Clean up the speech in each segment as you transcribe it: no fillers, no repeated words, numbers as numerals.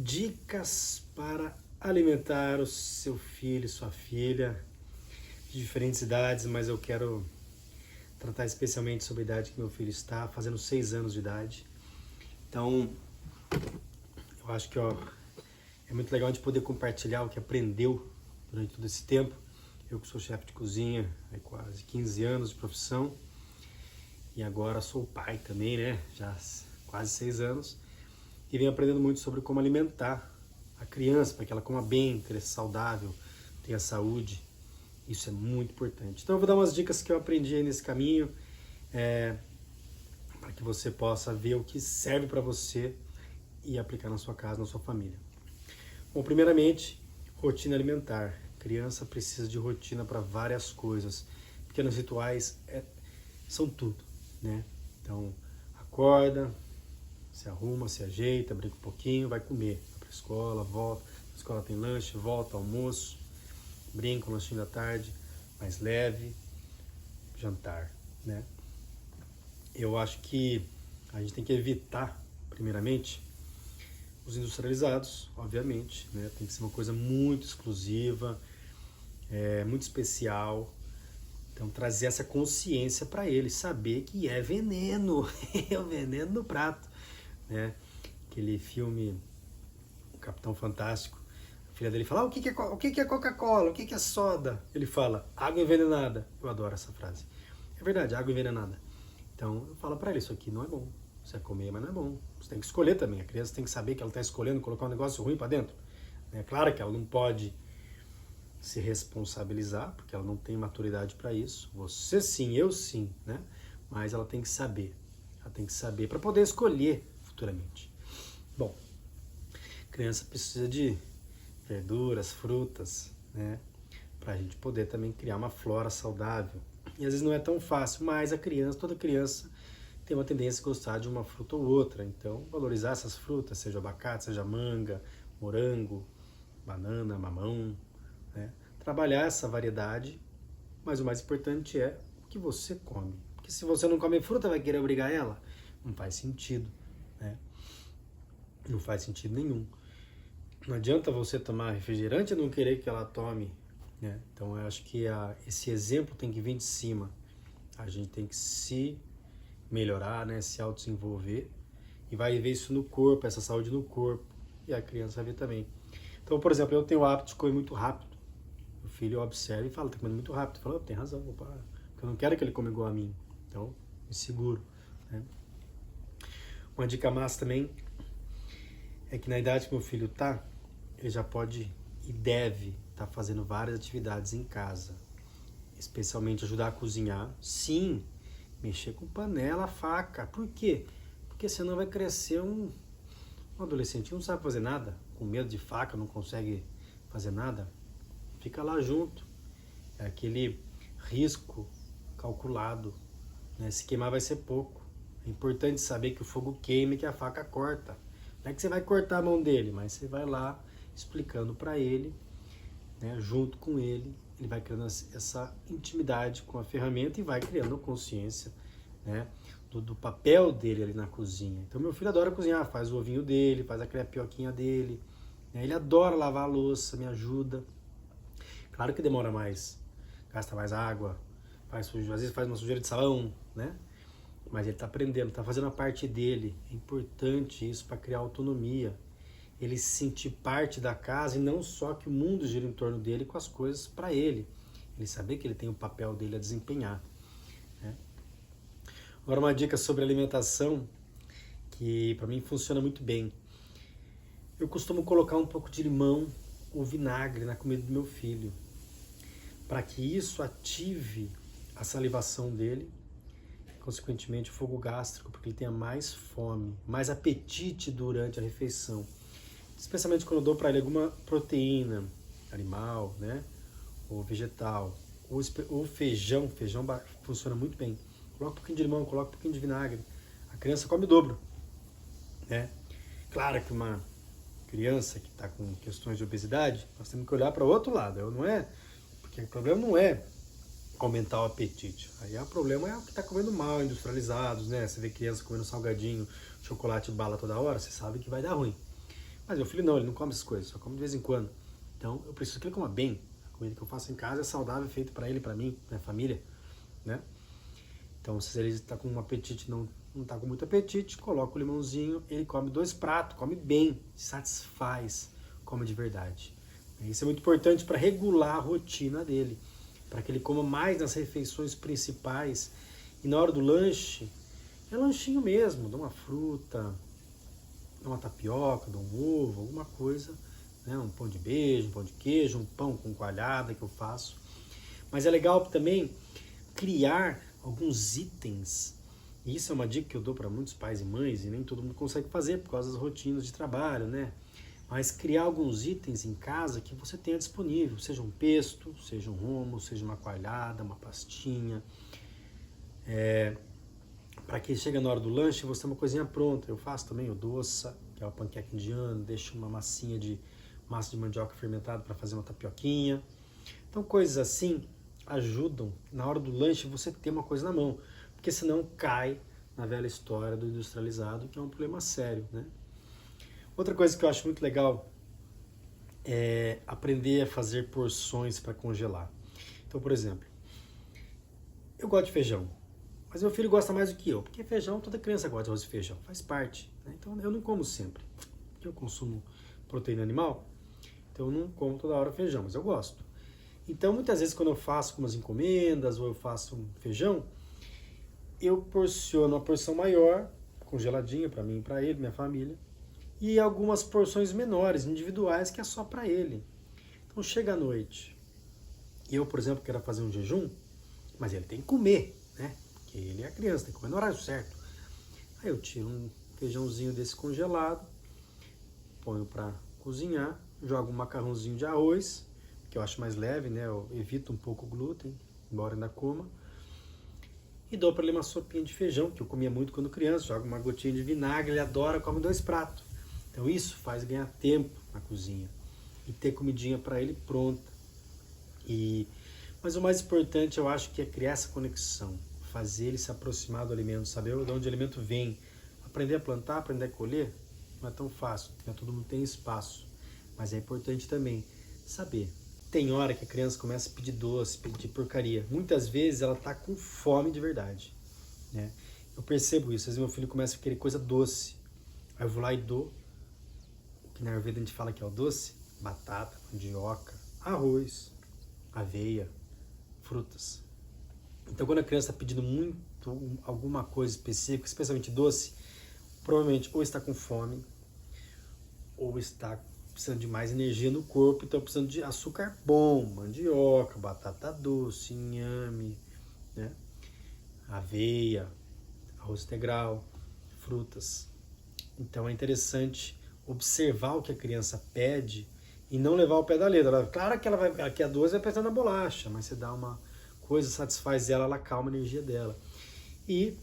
Dicas para alimentar o seu filho, sua filha, de diferentes idades, mas eu quero tratar especialmente sobre a idade que meu filho está, fazendo 6 anos de idade. Então, eu acho que é muito legal a gente poder compartilhar o que aprendeu durante todo esse tempo. Eu que sou chefe de cozinha há quase 15 anos de profissão e agora sou pai também, né? Já há quase 6 anos. E venho aprendendo muito sobre como alimentar a criança, para que ela coma bem, cresça saudável, tenha saúde. Isso é muito importante. Então eu vou dar umas dicas que eu aprendi aí nesse caminho, para que você possa ver o que serve para você e aplicar na sua casa, na sua família. Bom, primeiramente, rotina alimentar. A criança precisa de rotina para várias coisas. Pequenos rituais são tudo, né? Então, acorda, se arruma, se ajeita, brinca um pouquinho, vai comer. Vai pra escola, volta. Na escola tem lanche, volta, almoço, brinca, um lanchinho da tarde, mais leve, jantar, né? Eu acho que a gente tem que evitar, primeiramente, os industrializados, obviamente, né? Tem que ser uma coisa muito exclusiva, muito especial. Então, trazer essa consciência para ele, saber que é veneno, é o veneno do prato, né? Aquele filme O Capitão Fantástico, a filha dele fala, o que é Coca-Cola, o que é soda? Ele fala, água envenenada. Eu adoro essa frase. É verdade, água envenenada. Então, eu falo para ele, isso aqui não é bom. Você vai comer, mas não é bom. Você tem que escolher também. A criança tem que saber que ela está escolhendo colocar um negócio ruim para dentro. É claro que ela não pode se responsabilizar, porque ela não tem maturidade para isso. Você sim, eu sim, né? Mas ela tem que saber. Ela tem que saber para poder escolher futuramente. Bom, criança precisa de verduras, frutas, né? Para a gente poder também criar uma flora saudável. E às vezes não é tão fácil, mas toda criança tem uma tendência a gostar de uma fruta ou outra. Então, valorizar essas frutas, seja abacate, seja manga, morango, banana, mamão, né? Trabalhar essa variedade, mas o mais importante é o que você come. Porque se você não come fruta, vai querer obrigar ela? Não faz sentido, né? Não faz sentido nenhum. Não adianta você tomar refrigerante e não querer que ela tome, né? Então eu acho que esse exemplo tem que vir de cima. A gente tem que se melhorar, né? Se autodesenvolver e vai ver isso no corpo, essa saúde no corpo. E a criança vai ver também. Então, por exemplo, eu tenho o hábito de comer muito rápido. O filho observa e fala, tá comendo muito rápido. Fala, tem razão, vou parar. Porque eu não quero que ele coma igual a mim. Então, me seguro, né? Uma dica massa também é que na idade que meu filho tá, ele já pode e deve estar fazendo várias atividades em casa. Especialmente ajudar a cozinhar. Sim, mexer com panela, faca. Por quê? Porque senão vai crescer um adolescente que não sabe fazer nada, com medo de faca, não consegue fazer nada. Fica lá junto. É aquele risco calculado, né? Se queimar vai ser pouco. É importante saber que o fogo queima e que a faca corta. Não é que você vai cortar a mão dele, mas você vai lá explicando para ele, né? Junto com ele, ele vai criando essa intimidade com a ferramenta e vai criando consciência, né? Do papel dele ali na cozinha. Então meu filho adora cozinhar, faz o ovinho dele, faz a crepioquinha dele, né? Ele adora lavar a louça, me ajuda. Claro que demora mais, gasta mais água, às vezes faz uma sujeira de sabão, né? Mas ele está aprendendo, está fazendo a parte dele. É importante isso para criar autonomia. Ele se sentir parte da casa e não só que o mundo gira em torno dele com as coisas para ele. Ele saber que ele tem o papel dele a desempenhar, né? Agora uma dica sobre alimentação que para mim funciona muito bem. Eu costumo colocar um pouco de limão ou vinagre na comida do meu filho, para que isso ative a salivação dele, consequentemente o fogo gástrico, porque ele tenha mais fome, mais apetite durante a refeição. Especialmente quando eu dou para ele alguma proteína animal, né, ou vegetal, ou feijão funciona muito bem. Coloca um pouquinho de limão, coloca um pouquinho de vinagre, a criança come o dobro, né? Claro que uma criança que está com questões de obesidade, nós temos que olhar para o outro lado, não é? Porque o problema não é aumentar o apetite. Aí o problema é o que está comendo mal, industrializados, né? Você vê criança comendo salgadinho, chocolate, bala toda hora, você sabe que vai dar ruim. Mas meu filho não, ele não come essas coisas, só come de vez em quando. Então eu preciso que ele coma bem. A comida que eu faço em casa é saudável, feita para ele, para mim, minha família, né? Então se ele está com um apetite, não está com muito apetite, coloca o limãozinho, ele come 2 pratos, come bem, se satisfaz, come de verdade. Isso é muito importante para regular a rotina dele, para que ele coma mais nas refeições principais. E na hora do lanche, é lanchinho mesmo, dá uma fruta, dá uma tapioca, dá um ovo, alguma coisa, né? Um pão de beijo, um pão de queijo, um pão com coalhada que eu faço. Mas é legal também criar alguns itens. E isso é uma dica que eu dou para muitos pais e mães, e nem todo mundo consegue fazer por causa das rotinas de trabalho, né? Mas criar alguns itens em casa que você tenha disponível, seja um pesto, seja um rombo, seja uma coalhada, uma pastinha, para que chega na hora do lanche você tem uma coisinha pronta. Eu faço também o doça, que é o panqueque indiano, deixo uma massinha de massa de mandioca fermentada para fazer uma tapioquinha. Então coisas assim ajudam na hora do lanche você ter uma coisa na mão, porque senão cai na velha história do industrializado, que é um problema sério, né? Outra coisa que eu acho muito legal é aprender a fazer porções para congelar. Então, por exemplo, eu gosto de feijão, mas meu filho gosta mais do que eu, porque feijão, toda criança gosta de arroz e feijão, faz parte, né? Então eu não como sempre, porque eu consumo proteína animal, então eu não como toda hora feijão, mas eu gosto. Então muitas vezes quando eu faço umas encomendas ou eu faço um feijão, eu porciono uma porção maior, congeladinha para mim e para ele, minha família, e algumas porções menores, individuais, que é só para ele. Então chega à noite, eu, por exemplo, quero fazer um jejum, mas ele tem que comer, né? Porque ele é criança, tem que comer no horário certo. Aí eu tiro um feijãozinho desse congelado, ponho para cozinhar, jogo um macarrãozinho de arroz, que eu acho mais leve, né? Eu evito um pouco o glúten, embora ainda coma. E dou para ele uma sopinha de feijão, que eu comia muito quando criança, jogo uma gotinha de vinagre, ele adora, come 2 pratos. Então isso faz ganhar tempo na cozinha e ter comidinha para ele pronta. Mas o mais importante eu acho que é criar essa conexão, fazer ele se aproximar do alimento, saber de onde o alimento vem. Aprender a plantar, aprender a colher, não é tão fácil, né? Todo mundo tem espaço, mas é importante também saber. Tem hora que a criança começa a pedir doce, pedir porcaria. Muitas vezes ela está com fome de verdade, né? Eu percebo isso, às vezes meu filho começa a querer coisa doce. Aí eu vou lá e dou, o que na Ayurveda a gente fala que é o doce, batata, mandioca, arroz, aveia, frutas. Então quando a criança está pedindo muito alguma coisa específica, especialmente doce, provavelmente ou está com fome, ou está precisando de mais energia no corpo, então precisando de açúcar bom, mandioca, batata doce, inhame, né? Aveia, arroz integral, frutas. Então é interessante observar o que a criança pede e não levar ao pé da letra. Claro que ela vai, que a doce vai pensar na bolacha, mas você dá uma coisa, satisfaz ela, ela calma a energia dela. E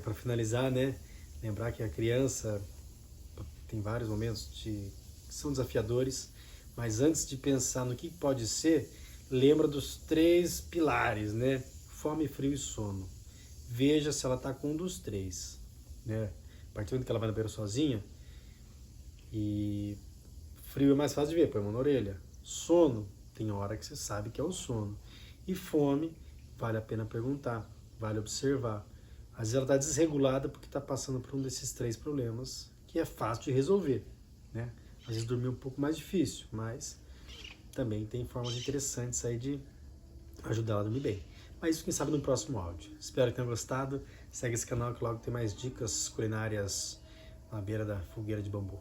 para finalizar, né, lembrar que a criança tem vários momentos que são desafiadores, mas antes de pensar no que pode ser, lembra dos 3 pilares, né? Fome, frio e sono. Veja se ela está com um dos 3, né? A partir do momento que ela vai no banheiro sozinha, e frio é mais fácil de ver, põe a mão na orelha. Sono, tem hora que você sabe que é o sono. E fome, vale a pena perguntar, vale observar. Às vezes ela está desregulada porque está passando por um desses 3 problemas, que é fácil de resolver, né? Às vezes dormir um pouco mais difícil, mas também tem formas interessantes aí de ajudar ela a dormir bem. Mas isso quem sabe no próximo áudio. Espero que tenham gostado. Segue esse canal que logo tem mais dicas culinárias na beira da fogueira de bambu.